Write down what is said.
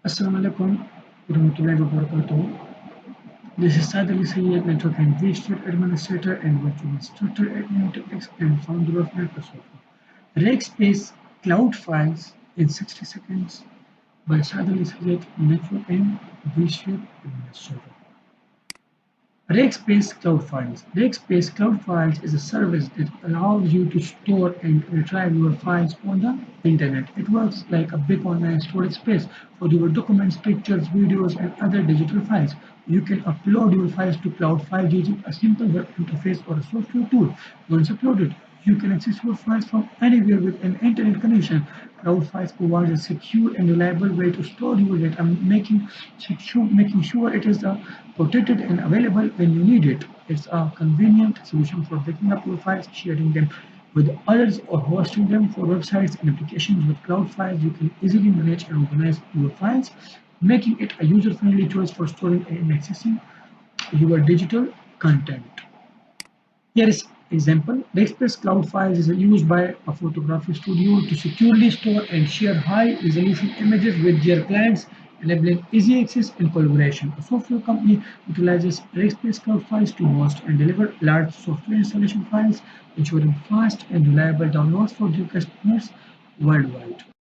Assalamu alaikum warahmatullahi wabarakatuh. This is Saad Ali Sayyed, Network and vSphere Administrator and Virtual Instructor at Neotex and founder of Microsoft. Rackspace Cloud Files in 60 Seconds by Saad Ali Sayyed, Network and vSphere Administrator. Rackspace Cloud Files. Rackspace Cloud Files is a service that allows you to store and retrieve your files on the internet. It works like a big online storage space for your documents, pictures, videos, and other digital files. You can upload your files to cloud files using a simple web interface or a software tool. Once uploaded, you can access your files from anywhere with an internet connection. Cloud Files provides a secure and reliable way to store your data, making sure it is protected and available when you need it. It's a convenient solution for backing up your files, sharing them with others, or hosting them for websites and applications. With Cloud Files, you can easily manage and organize your files, making it a user-friendly choice for storing and accessing your digital content. Here is example. Rackspace Cloud Files is used by a photography studio to securely store and share high-resolution images with their clients, enabling easy access and collaboration. A software company utilizes Rackspace Cloud Files to host and deliver large software installation files, ensuring fast and reliable downloads for their customers worldwide.